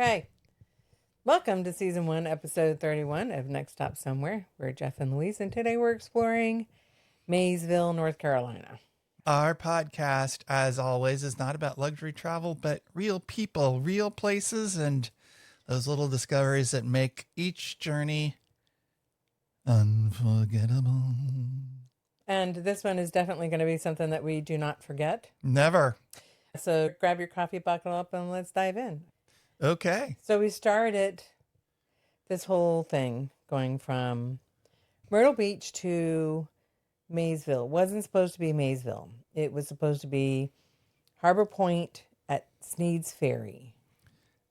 Okay. Welcome to Season 1, Episode 31 of Next Stop Somewhere. We're Jeff and Louise, and today we're exploring Maysville, North Carolina. Our podcast, as always, is not about luxury travel, but real people, real places, and those little discoveries that make each journey unforgettable. And this one is definitely going to be something that we do not forget. Never. So grab your coffee, buckle up, and let's dive in. Okay. So we started this whole thing going from Myrtle Beach to Maysville. It wasn't supposed to be Maysville. It was supposed to be Harbor Point at Sneads Ferry.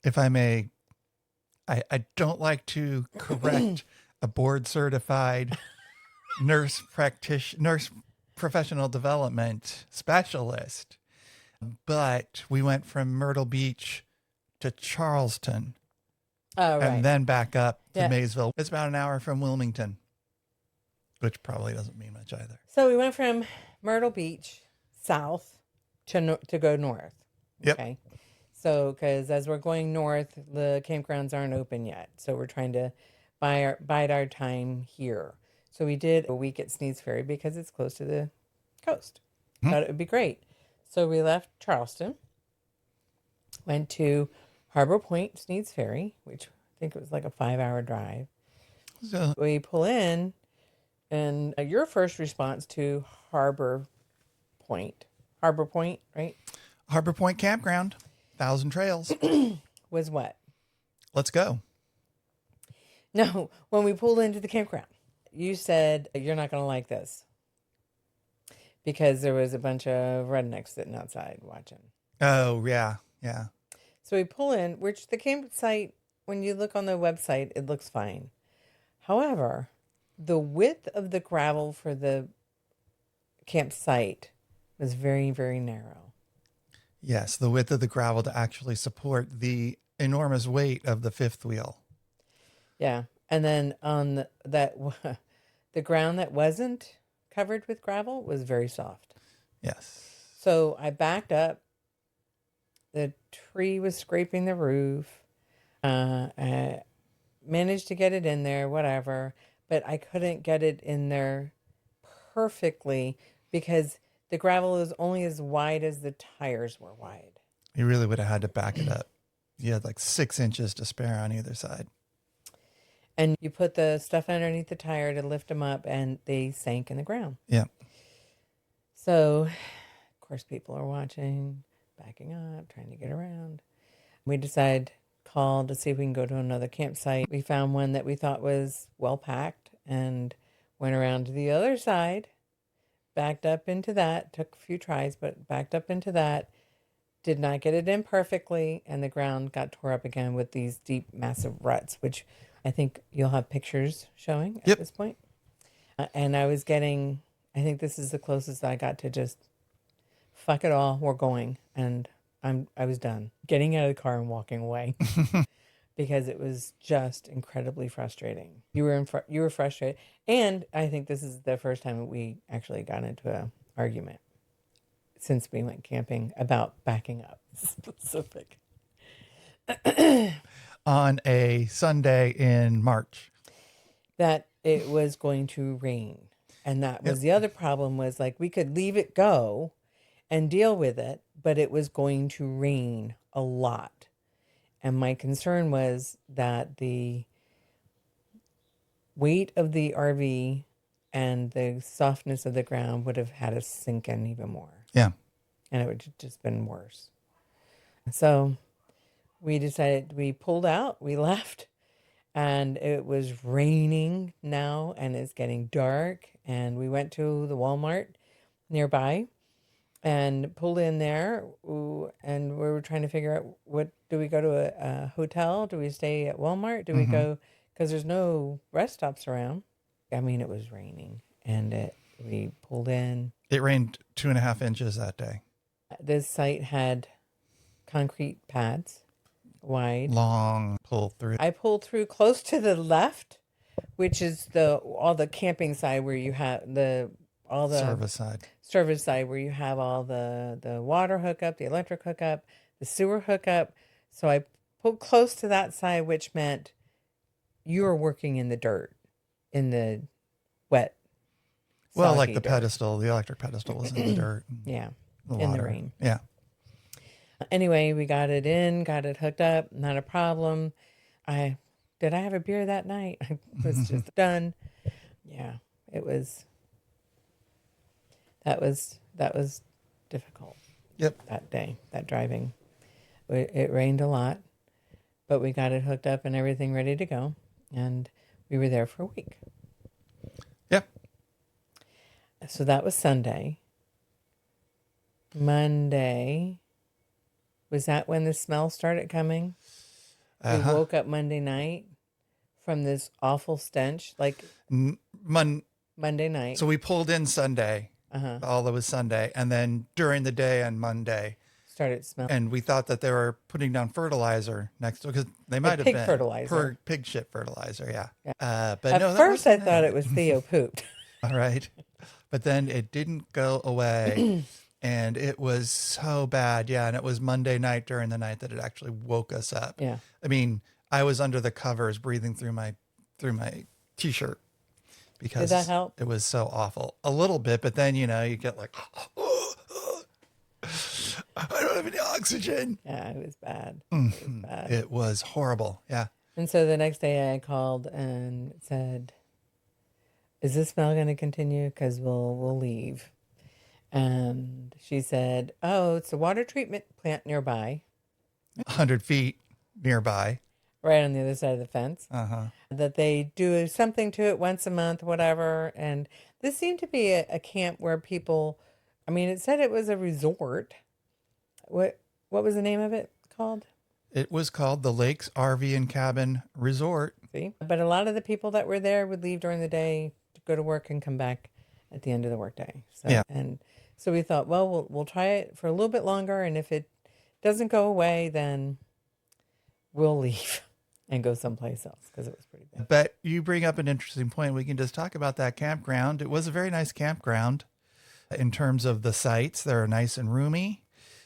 If I may, I don't like to correct a board certified nurse professional development specialist, but we went from Myrtle Beach to Charleston. Oh, right. And then back up to Maysville. It's about an hour from Wilmington, which probably doesn't mean much either. So we went from Myrtle Beach south to go north. Yep. Okay. So, because as we're going north, the campgrounds aren't open yet. So we're trying to bide our time here. So we did a week at Sneads Ferry because it's close to the coast. Thought it would be great. So we left Charleston, went to Harbor Point, Sneads Ferry, which I think it was like a 5-hour drive. So we pull in, and your first response to Harbor Point, right? Harbor Point Campground, 1,000 trails. Was what? Let's go. No, when we pulled into the campground, you said, you're not going to like this because there was a bunch of rednecks sitting outside watching. Oh, yeah. Yeah. So we pull in, which the campsite, when you look on the website, it looks fine. However, the width of the gravel for the campsite was very, very narrow. Yes, the width of the gravel to actually support the enormous weight of the fifth wheel. Yeah. And then on the ground that wasn't covered with gravel was very soft. Yes. So I backed up. The tree was scraping the roof. I managed to get it in there, whatever, but I couldn't get it in there perfectly because the gravel is only as wide as the tires were wide. You really would have had to back it up. You had like 6 inches to spare on either side. And you put the stuff underneath the tire to lift them up, and they sank in the ground. Yeah. So, of course, people are watching, backing up, trying to get around. We decided call to see if we can go to another campsite. We found one that we thought was well packed and went around to the other side, backed up into that, took a few tries, but backed up into that, did not get it in perfectly, and the ground got tore up again with these deep, massive ruts, which I think you'll have pictures showing at this point. And I was getting, I think this is the closest I got to just, fuck it all, we're going. And I was done getting out of the car and walking away because it was just incredibly frustrating. You were frustrated. And I think this is the first time we actually got into an argument since we went camping about backing up specific. On a Sunday in March. That it was going to rain. And that was the other problem was like we could leave it go and deal with it, but it was going to rain a lot. And my concern was that the weight of the RV and the softness of the ground would have had us sink in even more. Yeah. And it would have just been worse. So we decided, we pulled out, we left, and it was raining now, and it's getting dark, and we went to the Walmart nearby and pulled in there, and we were trying to figure out, do we go to a hotel? Do we stay at Walmart? Do we go, because there's no rest stops around. I mean, it was raining, and we pulled in. It rained 2.5 inches that day. This site had concrete pads. Wide. Long pull through. I pulled through close to the left, which is all the camping side where you have all the service side where you have all the water hookup, the electric hookup, the sewer hookup. So I pulled close to that side, which meant you were working in the dirt, in the wet, Well, like soggy the dirt. pedestal, the electric pedestal was in the dirt, and Yeah, the in the water. rain. Yeah. Anyway, we got it in, got it hooked up, not a problem. I did I have a beer that night? I was just done. Yeah, it was that was difficult Yep. that day, that driving. It rained a lot, but we got it hooked up and everything ready to go, and we were there for a week. Yep. So that was Sunday. Monday, was that when the smell started coming? We woke up Monday night from this awful stench, like Monday night. So we pulled in Sunday. All that was Sunday. And then during the day on Monday, started smelling. and we thought that they were putting down fertilizer next to it, because they might have pig been fertilizer. pig shit fertilizer. Yeah. Yeah. But At no, first I thought it was Theo pooped. All right. But then it didn't go away. And it was so bad. Yeah. And it was Monday night during the night that it actually woke us up. Yeah. I mean, I was under the covers breathing through my t-shirt because Did that help? it was so awful. A little bit, but then, you get like, I don't have any oxygen. Yeah, it was bad. It was bad. It was horrible. Yeah. And so the next day I called and said, is this smell going to continue? Because we'll leave. And she said, oh, it's a water treatment plant nearby. 100 feet nearby. Right on the other side of the fence. That they do something to it once a month, whatever. And this seemed to be a camp where people, I mean, it said it was a resort. What was the name of it called? It was called the Lakes RV and Cabin Resort. See? But a lot of the people that were there would leave during the day to go to work and come back at the end of the workday. So, Yeah. And so we thought, well, we'll try it for a little bit longer. And if it doesn't go away, then we'll leave and go someplace else because it was pretty bad. But you bring up an interesting point. We can just talk about that campground. It was a very nice campground in terms of the sites. They're nice and roomy.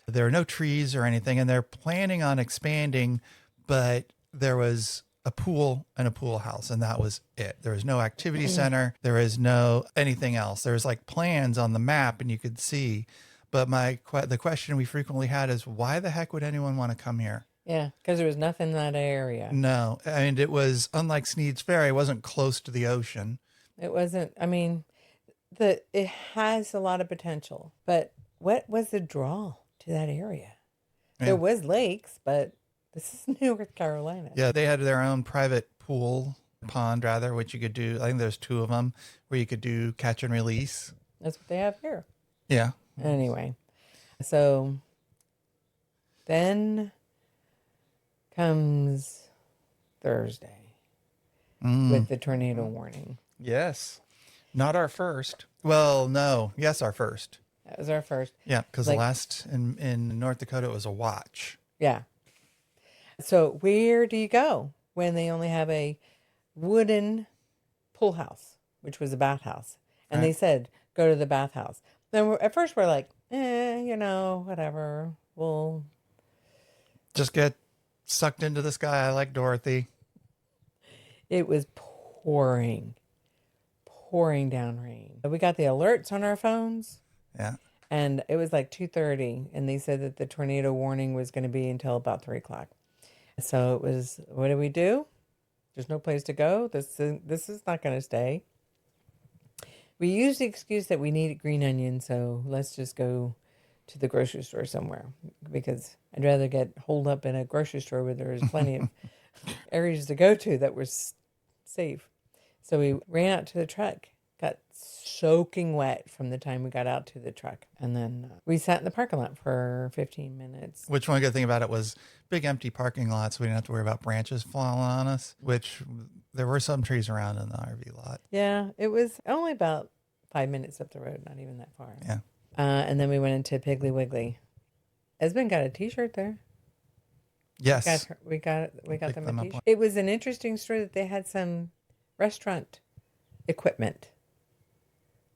There are no trees or anything, and they're planning on expanding, but there was a pool and a pool house, and that was it. There was no activity center. There is no anything else. There's like plans on the map, and you could see. But the question we frequently had is, why the heck would anyone want to come here? Yeah, because there was nothing in that area. No, and it was unlike Sneads Ferry. It wasn't close to the ocean. It wasn't. I mean, it has a lot of potential, but what was the draw to that area? Yeah. There was lakes, but this is North Carolina. Yeah, they had their own private pond, rather, which you could do. I think there's 2 of them where you could do catch and release. That's what they have here. Yeah. Anyway, so then comes Thursday with the tornado warning. Yes. Not our first. Well, no. Yes, our first. That was our first. Yeah, because the last in North Dakota, it was a watch. Yeah. So where do you go when they only have a wooden pool house, which was a bathhouse? And they said, go to the bathhouse. Then at first we're like, whatever. We'll just get sucked into the sky like Dorothy. It was pouring down rain. We got the alerts on our phones. Yeah. And it was like 2:30, and they said that the tornado warning was going to be until about 3 o'clock. So it was, what do we do? There's no place to go. This is not going to stay. We used the excuse that we needed green onions, so let's just go to the grocery store somewhere, because I'd rather get holed up in a grocery store where there is plenty of areas to go to that were safe. So we ran out to the truck, got soaking wet from the time we got out to the truck. And then we sat in the parking lot for 15 minutes. Which one good thing about it was big empty parking lots. So we didn't have to worry about branches falling on us, which there were some trees around in the RV lot. Yeah, it was only about 5 minutes up the road, not even that far. Yeah. And then we went into Piggly Wiggly. Esmond got a t-shirt there. Yes. We got them a up. t-shirt. It was an interesting story that they had some restaurant equipment,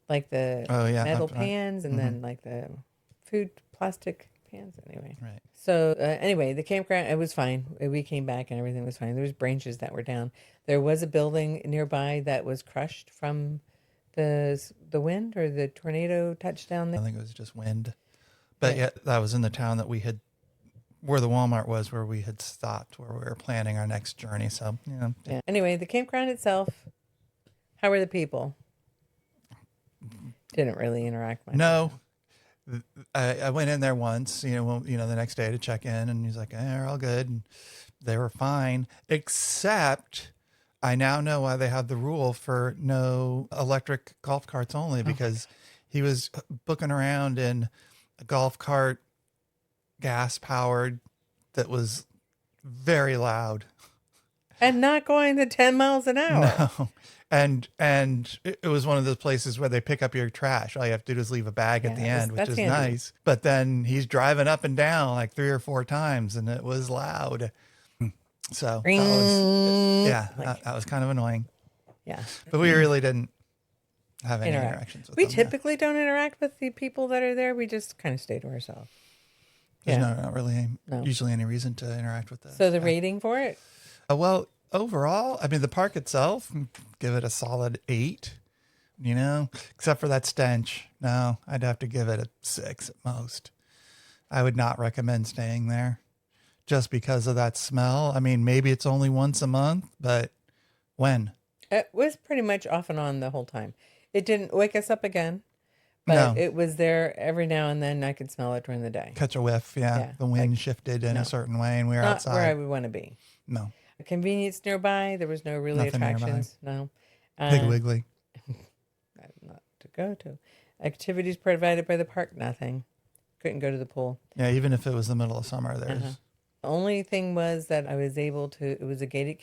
like the metal pans, and then like the food plastic pants anyway. Right. So anyway, the campground, it was fine. We came back and everything was fine. There was branches that were down. There was a building nearby that was crushed from the wind or the tornado touchdown I there. think it was just wind. But yeah, that was in the town that we had, where the Walmart was, where we had stopped, where we were planning our next journey. So, Yeah. Anyway, the campground itself, how were the people? Didn't really interact much. No, I went in there once, the next day to check in, and he's like, they're all good. And they were fine, except I now know why they have the rule for no electric golf carts only, because he was booking around in a golf cart, gas powered, that was very loud. And not going to 10 miles an hour. No. And it was one of those places where they pick up your trash. All you have to do is leave a bag at the end, which is handy. nice. But then he's driving up and down like 3 or 4 times, and it was loud. So that was kind of annoying. Yeah. But we really didn't have any interactions with them. We typically don't interact with the people that are there. We just kind of stay to ourselves. There's not really usually any reason to interact with them. So the rating for it? Well, overall, I mean, the park itself, give it a solid 8, except for that stench. No, I'd have to give it a 6 at most. I would not recommend staying there just because of that smell. I mean, maybe it's only once a month, but when? It was pretty much off and on the whole time. It didn't wake us up again, but it was there every now and then. I could smell it during the day. Catch a whiff, yeah. The wind shifted in a certain way, and we were outside. Not where I would want to be. No. A convenience nearby. There was no really attractions. Nearby. No. Big Wiggly. Not to go to. Activities provided by the park. Nothing. Couldn't go to the pool. Yeah, even if it was the middle of summer, there's. The only thing was that I was able to. It was a gated.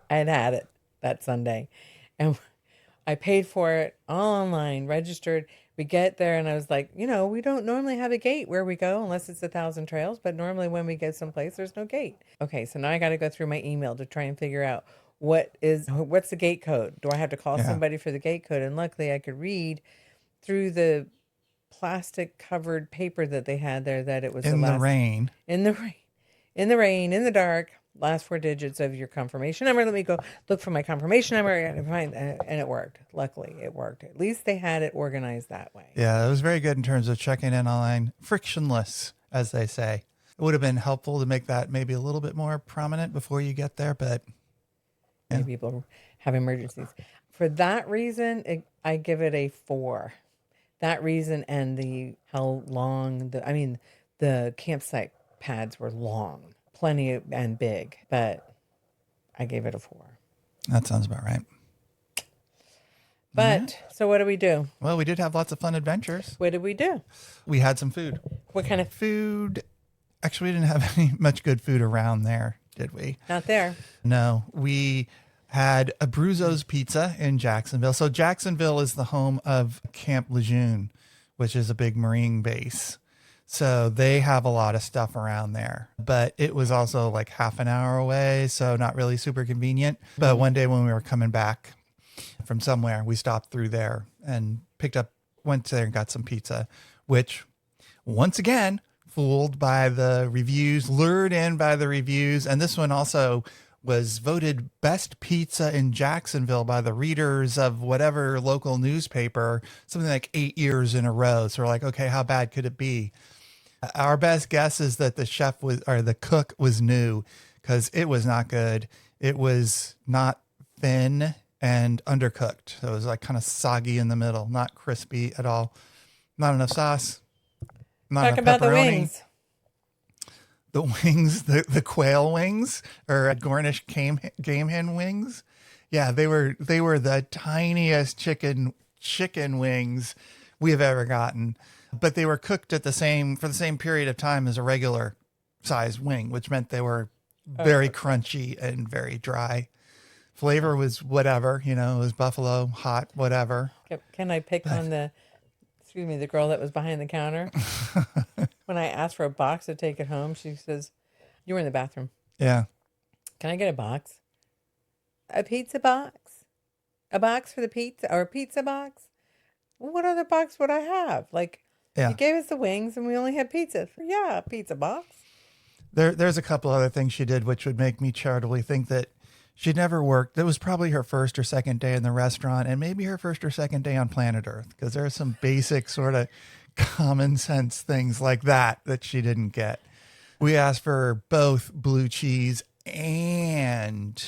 I had it that Sunday, and I paid for it all online, registered. We get there, and I was like, we don't normally have a gate where we go unless it's 1,000 Trails. But normally when we go someplace, there's no gate. Okay, so now I got to go through my email to try and figure out what's the gate code. Do I have to call somebody for the gate code? And luckily, I could read through the plastic covered paper that they had there that it was in the rain, in the dark. Last 4 digits of your confirmation number. Let me go look for my confirmation number and find, and it worked. Luckily, it worked. At least they had it organized that way. Yeah, it was very good in terms of checking in online, frictionless, as they say. It would have been helpful to make that maybe a little bit more prominent before you get there, but many people have emergencies. For that reason, I give it a 4. That reason and how long the campsite pads were long. Plenty and big, but I gave it a 4. That sounds about right. But so what do we do? Well, we did have lots of fun adventures. What did we do? We had some food. What kind of food? Actually, we didn't have much good food around there, did we? Not there. No, we had a Bruzo's Pizza in Jacksonville. So Jacksonville is the home of Camp Lejeune, which is a big Marine base. So they have a lot of stuff around there, but it was also like half an hour away. So not really super convenient. But one day when we were coming back from somewhere, we stopped through there and went there and got some pizza, which once again, fooled by the reviews, lured in by the reviews. And this one also was voted best pizza in Jacksonville by the readers of whatever local newspaper, something like 8 years in a row. So we're like, okay, how bad could it be? Our best guess is that the cook was new, because it was not good. It was not thin and undercooked. So it was like kind of soggy in the middle, not crispy at all. Not enough sauce. Not Talk enough about pepperoni. the wings. The wings, the quail wings, or Cornish game hen wings. Yeah, they were the tiniest chicken wings we have ever gotten. But they were cooked for the same period of time as a regular sized wing, which meant they were very crunchy and very dry. Flavor was whatever, it was buffalo, hot, whatever. Can I pick on the girl that was behind the counter? When I asked for a box to take it home, she says, "You were in the bathroom." Yeah. Can I get a box? A pizza box? A box for the pizza, or a pizza box? What other box would I have? Like, Yeah. You gave us the wings and we only had pizza. Yeah, a pizza box. There's a couple other things she did which would make me charitably think that she'd never worked. It was probably her first or second day in the restaurant, and maybe her first or second day on planet Earth, because there are some basic sort of common sense things like that she didn't get. We asked for both blue cheese and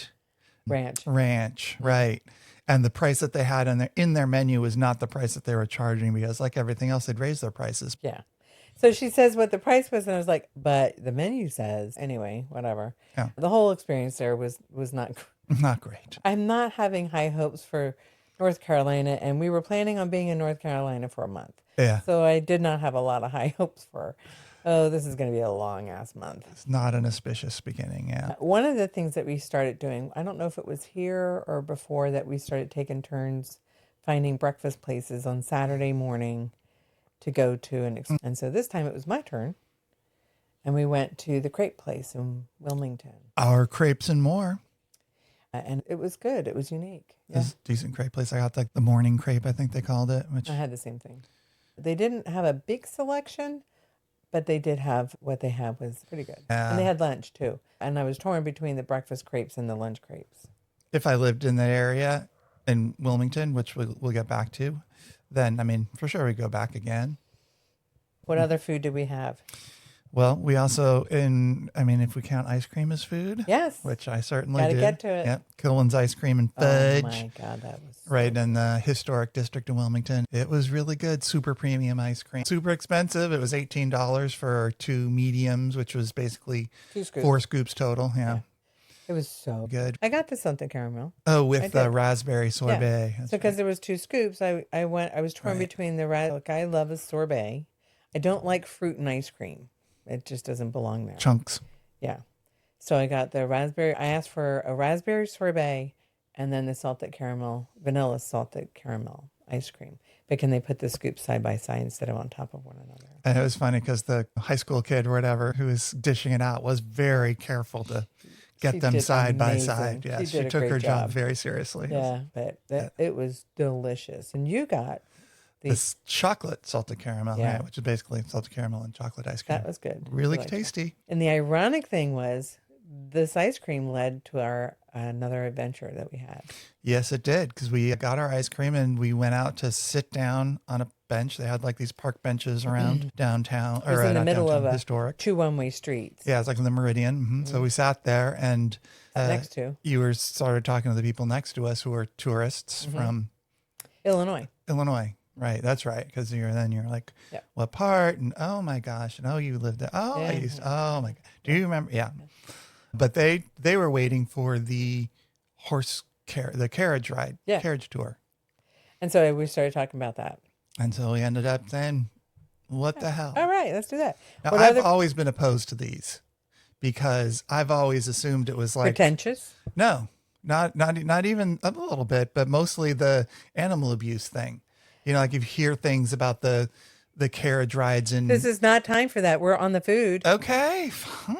ranch, right? And the price that they had in their menu was not the price that they were charging, because like everything else, they'd raised their prices. Yeah. So she says what the price was, and I was like, but the menu says. Anyway, whatever. Yeah. The whole experience there was not Not great. I'm not having high hopes for North Carolina, and we were planning on being in North Carolina for a month. Yeah. So I did not have a lot of high hopes for, this is going to be a long ass month. It's not an auspicious beginning. Yeah. One of the things that we started doing, I don't know if it was here or before, that we started taking turns finding breakfast places on Saturday morning to go to. And so this time it was my turn. And we went to the crepe place in Wilmington. Our crepes and more. And it was good. It was unique. Yeah. This decent crepe place. I got like the morning crepe, I think they called it. Which I had the same thing. They didn't have a big selection, but they did have, what they had was pretty good. And they had lunch too. And I was torn between the breakfast crepes and the lunch crepes. If I lived in that area in Wilmington, which we'll get back to, then, I mean, for sure we'd go back again. What other food did we have? Well, we also, if we count ice cream as food. Yes. Which I certainly Gotta did. get to it. Yep. Killen's Ice Cream and Fudge. Oh my God, that was right in the historic district of Wilmington. It was really good. Super premium ice cream. Super expensive. It was $18 for 2 mediums, which was basically 2 scoops. 4 scoops total. Yeah. It was so good. I got the salted caramel. Oh, with the raspberry sorbet. Yeah. So because there was 2 scoops, I was torn between the look, I love a sorbet. I don't like fruit and ice cream. It just doesn't belong there. Chunks. Yeah. So I got the raspberry. I asked for a raspberry sorbet and then the salted caramel, vanilla salted caramel ice cream. But can they put the scoops side by side instead of on top of one another? And it was funny because the high school kid or whatever who was dishing it out was very careful to get them side by side. Yeah, she took her job very seriously. Yeah, but it was delicious. And you got this chocolate salted caramel, right, which is basically salted caramel and chocolate ice cream. That was good. Really tasty. And the ironic thing was this ice cream led to another adventure that we had. Yes, it did, because we got our ice cream and we went out to sit down on a bench. They had like these park benches around downtown. It was in the middle of historic 2 one-way streets. Yeah, it's like in the Meridian. Mm-hmm. So we sat there and next to you started talking to the people next to us who were tourists from Illinois. Right, that's right. Because you're like, what part? And oh my gosh, and you lived there. Oh, oh my God. Do you remember? Yeah. But they were waiting for the carriage ride, carriage tour. And so we started talking about that. And so we ended up saying, what the hell? All right, let's do that. Now, I've always been opposed to these because I've always assumed it was like pretentious. No, not even a little bit, but mostly the animal abuse thing. You know, like you hear things about the carriage rides and this is not time for that. We're on the food. Okay, fine.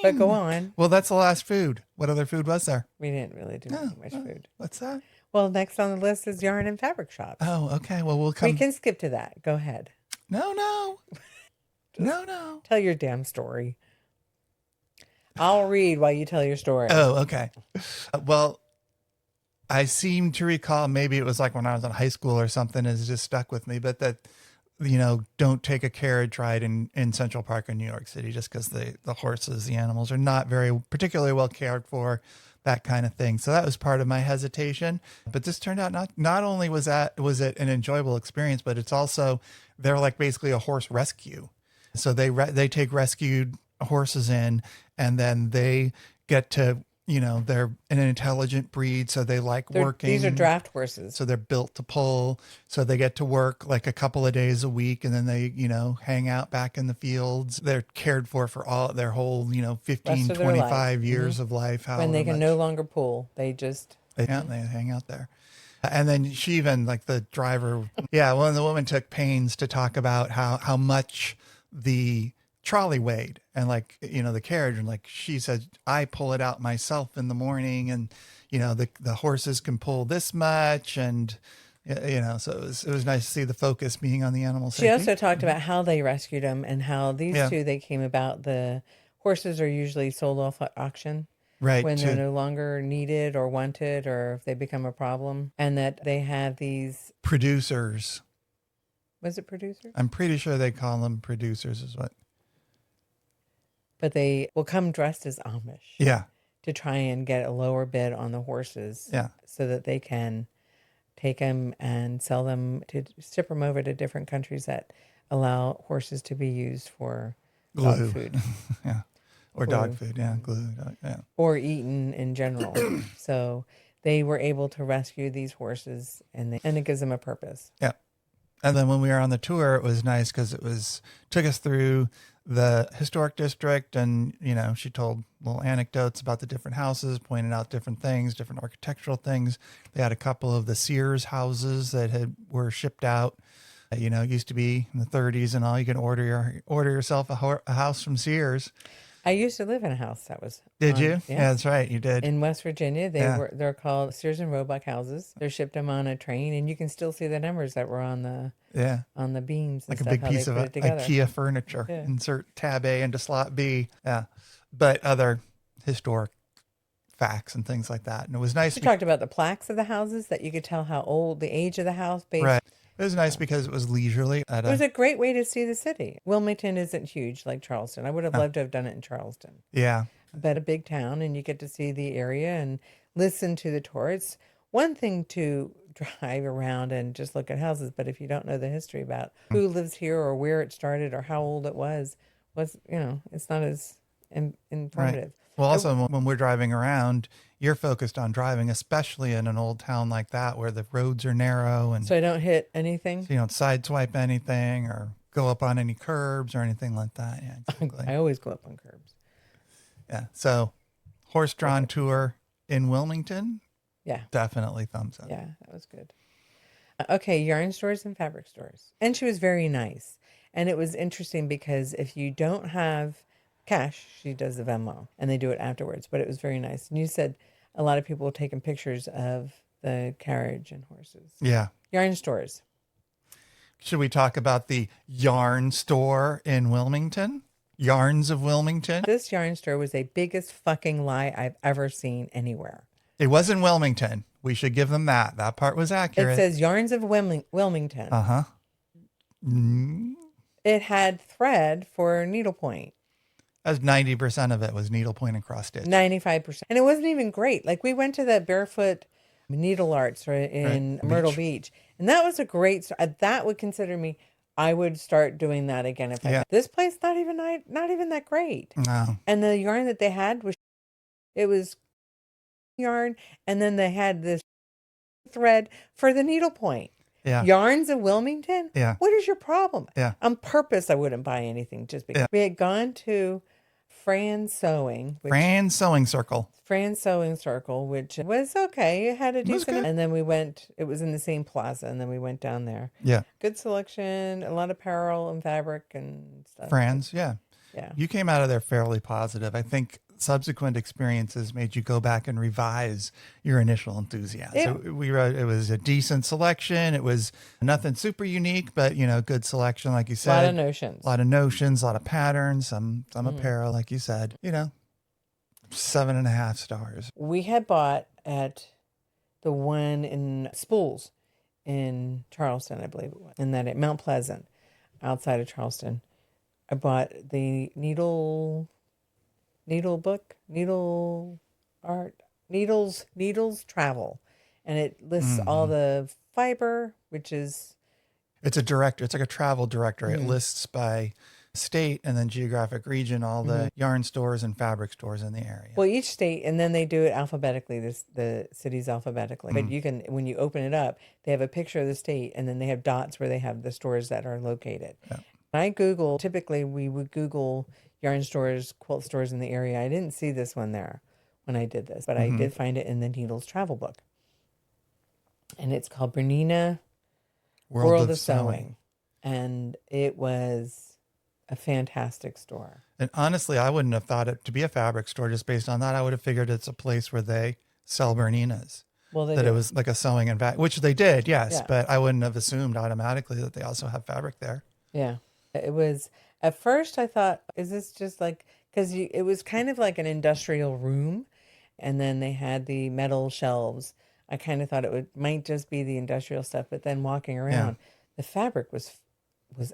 But go on. Well, that's the last food. What other food was there? We didn't really do much food. What's that? Well, next on the list is yarn and fabric shops. Oh, okay. Well, we'll come. We can skip to that. Go ahead. No. Tell your damn story. I'll read while you tell your story. Oh, okay. Well, I seem to recall, maybe it was like when I was in high school or something, it's just stuck with me, but that, don't take a carriage ride in Central Park in New York City just because the horses, the animals are not very particularly well cared for, that kind of thing. So that was part of my hesitation. But this turned out not only was it an enjoyable experience, but it's also, they're like basically a horse rescue. So they take rescued horses in and then they get to, they're an intelligent breed, so they like working. These are draft horses. So they're built to pull. So they get to work like a couple of days a week, and then they, hang out back in the fields. They're cared for all their whole, 15, 25 years of life. When they can no longer pull, they hang out there. And then she even, like the driver, the woman took pains to talk about how much the trolley weighed and the carriage, and she said, I pull it out myself in the morning, and the horses can pull this much, and So it was nice to see the focus being on the animal She safety. also talked about how they rescued them and how these Yeah. two, they came about. The horses are usually sold off at auction Right. when they're no longer needed or wanted, or if they become a problem, and that they have these producers. Was it producers? I'm pretty sure they call them producers is what. But they will come dressed as Amish. Yeah. To try and get a lower bid on the horses. Yeah. So that they can take them and sell them, to ship them over to different countries that allow horses to be used for glue. Dog food. Yeah. Or glue. dog food. Yeah. Glue. Yeah. Or eaten in general. So they were able to rescue these horses, and it gives them a purpose. Yeah. And then when we were on the tour, it was nice because took us through the historic district, and she told little anecdotes about the different houses, pointed out different things, different architectural things. They had a couple of the Sears houses that were shipped out. It used to be in the 30s and all. You can order yourself a house from Sears. I used to live in a house that was. Did you? Yeah, that's right. You did. In West Virginia, they're called Sears and Roebuck houses. They're shipped them on a train, and you can still see the numbers that were on the beams. Like and a stuff, big piece of IKEA furniture. Yeah. Insert tab A into slot B. Yeah, but other historic facts and things like that. And it was nice. We talked about the plaques of the houses that you could tell how old the age of the house. Right. It was nice because it was leisurely. It was a great way to see the city. Wilmington isn't huge like Charleston. I would have loved to have done it in Charleston. Yeah. But a big town, and you get to see the area and listen to the tour. It's one thing to drive around and just look at houses, but if you don't know the history about who lives here or where it started or how old it was it's not as informative. Right. Well, also when we're driving around, you're focused on driving, especially in an old town like that where the roads are narrow, and so I don't hit anything. So you don't sideswipe anything or go up on any curbs or anything like that. Yeah, exactly. I always go up on curbs. Yeah. So horse-drawn tour in Wilmington. Yeah. Definitely thumbs up. Yeah, that was good. Okay, yarn stores and fabric stores. And she was very nice. And it was interesting because if you don't have cash, she does the Venmo, and they do it afterwards. But it was very nice. And you said a lot of people were taking pictures of the carriage and horses. Yeah. Yarn stores. Should we talk about the yarn store in Wilmington? Yarns of Wilmington? This yarn store was the biggest fucking lie I've ever seen anywhere. It was in Wilmington. We should give them that. That part was accurate. It says Yarns of Wilmington. Uh-huh. Mm. It had thread for needlepoint. As 90% of it was needlepoint and cross stitch. 95%. And it wasn't even great. Like, we went to the Barefoot Needle Arts in Myrtle Beach. And that was a great, that would consider me, I would start doing that again. If this place, not even that great. No. And the yarn that they had was yarn. And then they had this thread for the needlepoint. Yeah. Yarns of Wilmington? Yeah. What is your problem? Yeah. On purpose, I wouldn't buy anything just because. We had gone to Fran's Sewing Circle, which was okay. It had a decent, and then we went, it was in the same plaza, and then we went down there. Yeah. Good selection, a lot of apparel and fabric and stuff. Fran's, yeah. Yeah. You came out of there fairly positive. I think subsequent experiences made you go back and revise your initial enthusiasm. Yeah. So it was a decent selection. It was nothing super unique, but good selection, like you said. A lot of notions, a lot of patterns, some apparel, like you said. 7.5 stars. We had bought at the one in Spools in Charleston, I believe it was, and then at Mount Pleasant, outside of Charleston. I bought the needles travel, and it lists all the fiber, which is. It's like a travel directory. It lists by state and then geographic region all the yarn stores and fabric stores in the area. Well, each state, and then they do it alphabetically, the cities alphabetically. But you can, when you open it up, they have a picture of the state, and then they have dots where they have the stores that are located. Yeah. Typically we would Google yarn stores, quilt stores in the area. I didn't see this one there when I did this, but I did find it in the Needles travel book. And it's called Bernina World of Sewing. And it was a fantastic store. And honestly, I wouldn't have thought it to be a fabric store just based on that. I would have figured it's a place where they sell Berninas. Well, they that it do. was like a sewing and vac, which they did, yes, Yeah. but I wouldn't have assumed automatically that they also have fabric there. Yeah. It was, at first I thought, is this just like, because it was kind of like an industrial room, and then they had the metal shelves. I kind of thought it might just be the industrial stuff, but then walking Yeah. around, the fabric was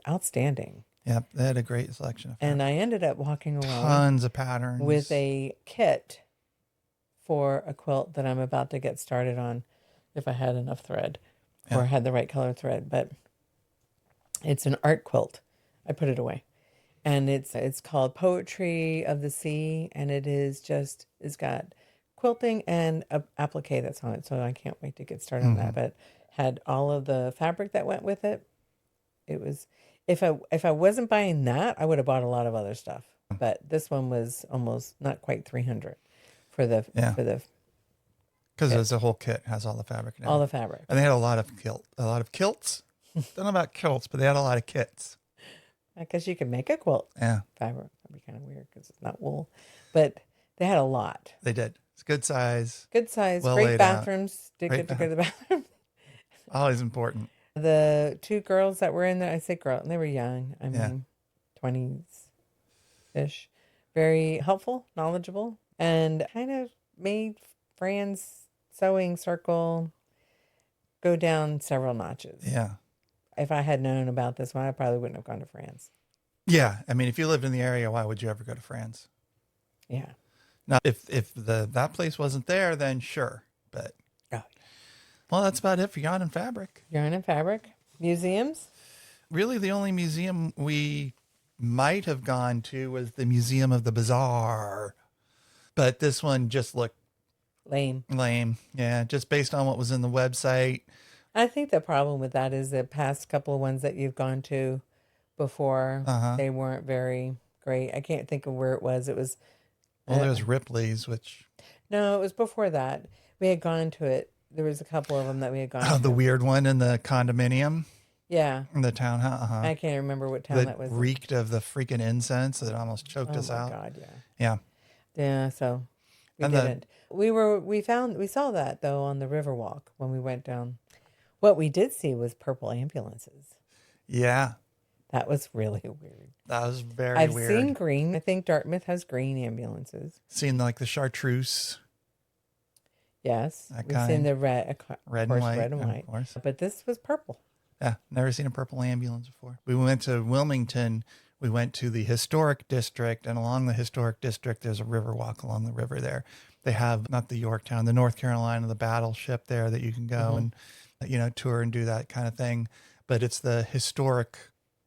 outstanding. Yep. They had a great selection of And fabric. I ended up walking away Tons of with patterns. a kit for a quilt that I'm about to get started on if I had enough thread Yeah. or had the right color thread. But it's an art quilt. I put it away. And it's called Poetry of the Sea, and it's got quilting and a applique that's on it. So I can't wait to get started on Hmm. that. But had all of the fabric that went with it. It was, if I wasn't buying that, I would have bought a lot of other stuff. But this one was almost not quite 300 for the Yeah. for the Because kit, there's a whole kit, has all the fabric and all the everything. fabric. And they had a lot of kilts. Don't know about kilts, but they had a lot of kits. I guess you could make a quilt Yeah, fabric. That'd be kind of weird because it's not wool, but they had a lot. they did. It's good size, Good size, well great laid out. bathrooms. Did Great get to go to the bathroom. Always important. The two girls that were in there, I say girl, and they were young. I Yeah. mean, 20s ish. Very helpful, knowledgeable, and kind of made Fran's sewing circle go down several notches. Yeah. If I had known about this one, I probably wouldn't have gone to Fran's. Yeah. I mean, if you lived in the area, why would you ever go to France? Yeah. Now, if that place wasn't there, then sure. But Oh, well, that's about it for yarn and fabric. yarn and fabric. Museums? Really, the only museum we might have gone to was the Museum of the Bazaar, but this one just looked Lame. lame. Yeah, just based on what was in the website. I think the problem with that is the past couple of ones that you've gone to before, Uh-huh. they weren't very great. I can't think of where it was. It was, Well, there's Ripley's, which no, it was before that. We had gone to it. There was a couple of them that we had gone the to. weird one in the condominium Yeah. in the townhouse. I can't remember what town That that was. reeked of the freaking incense that almost choked Oh us my out. God, yeah. Yeah. Yeah, so we And the- didn't. We saw that though on the Riverwalk when we went down. What we did see was purple ambulances. Yeah. That was really weird. That was very I've weird. seen green. I think Dartmouth has green ambulances. Seen like the chartreuse, Yes. That We've seen kind. the red, of red course, and white. red and of white. course. But this was purple. Yeah, never seen a purple ambulance before. We went to Wilmington. We went to the historic district, and along the historic district, there's a river walk along the river there. They have not the Yorktown, the North Carolina, the battleship there that you can go and, tour and do that kind of thing. But it's the historic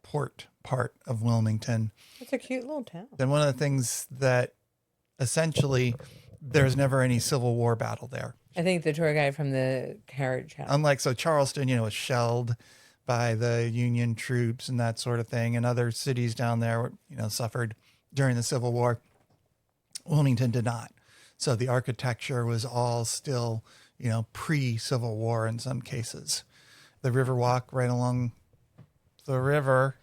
port part of Wilmington. It's a cute little town. And one of the things that essentially there's never any Civil War battle there. I think the tour guide from the carriage house. Unlike Charleston, was shelled by the Union troops and that sort of thing, and other cities down there, suffered during the Civil War. Wilmington did not. So the architecture was all still, pre-Civil War in some cases. The river walk right along the river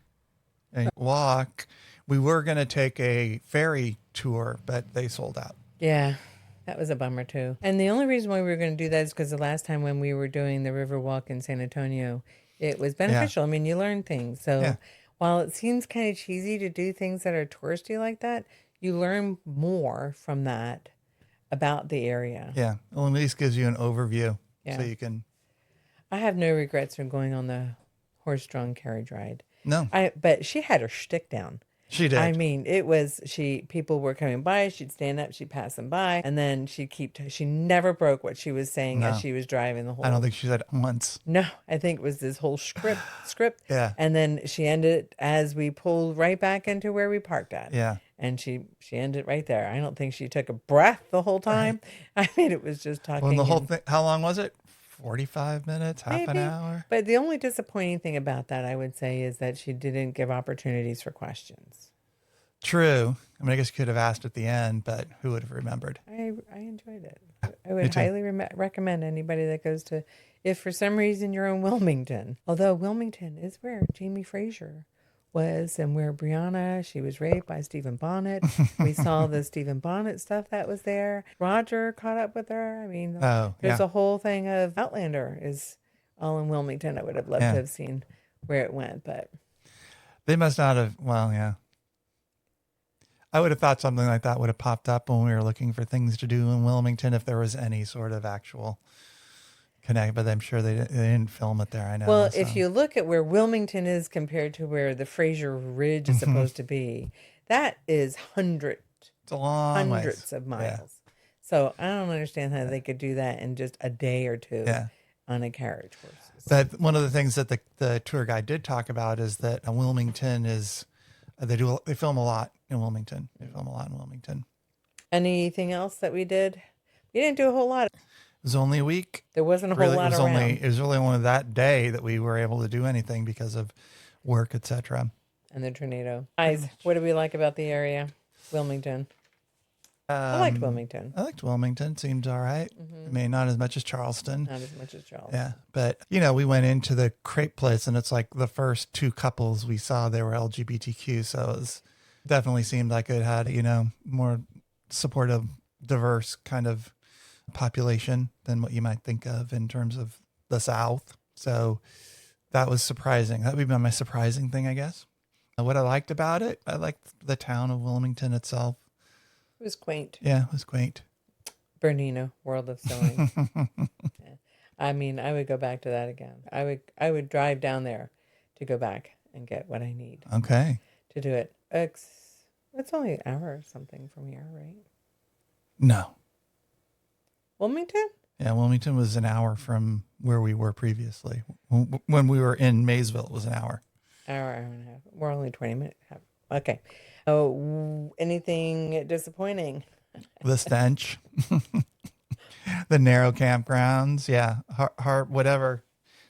and walk. We were going to take a ferry tour, but they sold out. Yeah, that was a bummer too. And the only reason why we were going to do that is because the last time when we were doing the river walk in San Antonio, it was beneficial. I mean, you learn things. So Yeah. while it seems kind of cheesy to do things that are touristy like that, you learn more from that about the area. Yeah. Well, at least gives you an overview Yeah. so you can. I have no regrets from going on the horse-drawn carriage ride. No, But she had her shtick down. she did. I mean, people were coming by, she'd stand up, she'd pass them by, and then she never broke what she was saying as No. she was driving the whole. I don't think she said it once. No, I think it was this whole script. Yeah. And then she ended as we pulled right back into where we parked at. Yeah. And she ended right there. I don't think she took a breath the whole time. I mean, it was just talking. Well, the whole and- thing, how long was it? 45 minutes, half an Maybe. hour? But the only disappointing thing about that, I would say, is that she didn't give opportunities for questions. True. I mean, I guess you could have asked at the end, but who would have remembered? I enjoyed it. I Me would too. highly recommend anybody that goes to, if for some reason you're in Wilmington. Although Wilmington is where Jamie Fraser was and where Brianna, she was raped by Stephen Bonnet. We saw the Stephen Bonnet stuff that was there. Roger caught up with her. I mean, Oh, there's yeah. a whole thing of Outlander is all in Wilmington. I would have loved Yeah. to have seen where it went, but They must not have. Well, yeah. I would have thought something like that would have popped up when we were looking for things to do in Wilmington if there was any sort of actual connect. But I'm sure they didn't film it there. I know. well, so. if you look at where Wilmington is compared to where the Fraser Ridge is supposed to be, that is It's a long ways. hundreds of miles. So I don't understand how they could do that in just a day or two on a carriage horse. But one of the things that the tour guide did talk about is that Wilmington is they film a lot in Wilmington. They film a lot in Wilmington. Anything else that we did? We didn't do a whole lot. It was only a week. There wasn't a whole lot around. It was really only that day that we were able to do anything because of work, etc. And the tornado. Guys, what do we like about the area? Wilmington. I liked Wilmington. I liked Wilmington. Seemed all right. I mean, not as much as Charleston. Not as much as Charleston. Yeah. But, we went into the crepe place and it's like the first two couples we saw, they were LGBTQ. So it definitely seemed like it had, more supportive, diverse kind of population than what you might think of in terms of the South. So that was surprising. That would be my surprising thing, I guess. What I liked about it, I liked the town of Wilmington itself. It was quaint. Yeah, it was quaint. Bernina, World of Sewing. Yeah. I mean, I would go back to that again. I would drive down there to go back and get what I need. Okay. To do it. It's only an hour or something from here, right? No. Wilmington? Yeah, Wilmington was an hour from where we were previously. When we were in Maysville, it was an hour. Hour and a half. We're only 20 minutes. Okay. Oh, anything disappointing? The stench. The narrow campgrounds. Yeah. Whatever.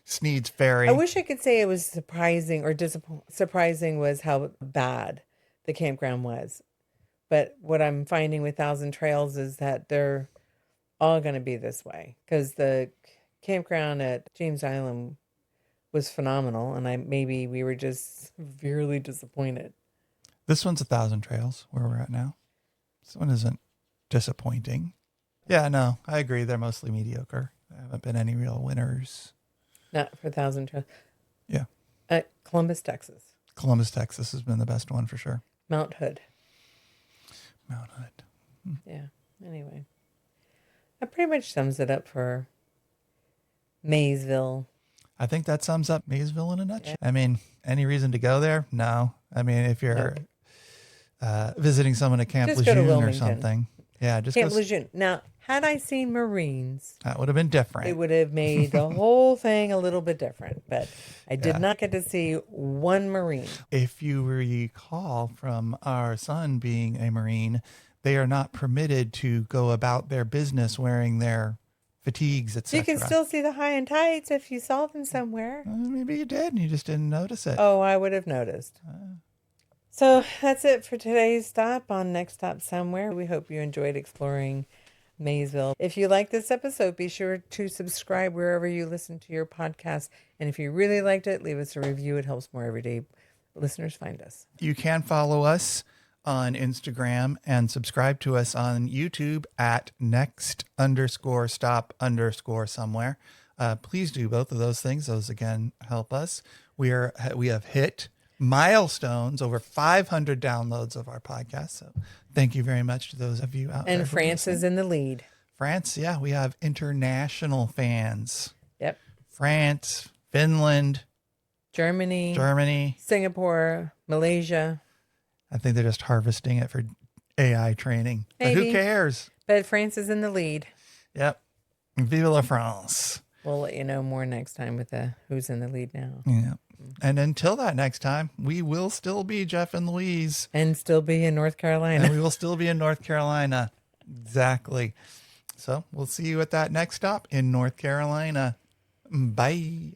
Sneads Ferry. I wish I could say it was surprising or surprising was how bad the campground was. But what I'm finding with Thousand Trails is that they're all going to be this way because the campground at James Island was phenomenal, and maybe we were just severely disappointed. This one's 1,000 Trails where we're at now. This one isn't disappointing. Yeah, no, I agree. They're mostly mediocre. There haven't been any real winners. Not for 1,000 Trails. Yeah. Columbus, Texas. Columbus, Texas has been the best one for sure. Mount Hood. Mount Hood. Yeah. Anyway, that pretty much sums it up for Maysville. I think that sums up Maysville in a nutshell. Yeah. I mean, any reason to go there? No. I mean, if you're visiting someone at Camp Lejeune or something. Yeah, just Camp Lejeune. Now, had I seen Marines, that would have been different. It would have made the whole thing a little bit different. But I did not get to see one Marine. If you recall from our son being a Marine, they are not permitted to go about their business wearing their fatigues, etc. You can still see the high and tights if you saw them somewhere. Maybe you did and you just didn't notice it. Oh, I would have noticed. So that's it for today's stop on Next Stop Somewhere. We hope you enjoyed exploring Maysville. If you like this episode, be sure to subscribe wherever you listen to your podcast. And if you really liked it, leave us a review. It helps more everyday listeners find us. You can follow us on Instagram and subscribe to us on YouTube at next_stop_somewhere. Please do both of those things. Those again help us. We have hit milestones, over 500 downloads of our podcast. So thank you very much to those of you out there. And France is in the lead. France, yeah, we have international fans. Yep. France, Finland, Germany, Singapore, Malaysia. I think they're just harvesting it for AI training. Maybe. But who cares? But France is in the lead. Yep. Vive la France. We'll let you know more next time with who's in the lead now. Yeah. And until that next time, we will still be Jeff and Louise. And still be in North Carolina. And we will still be in North Carolina. Exactly. So we'll see you at that next stop in North Carolina. Bye.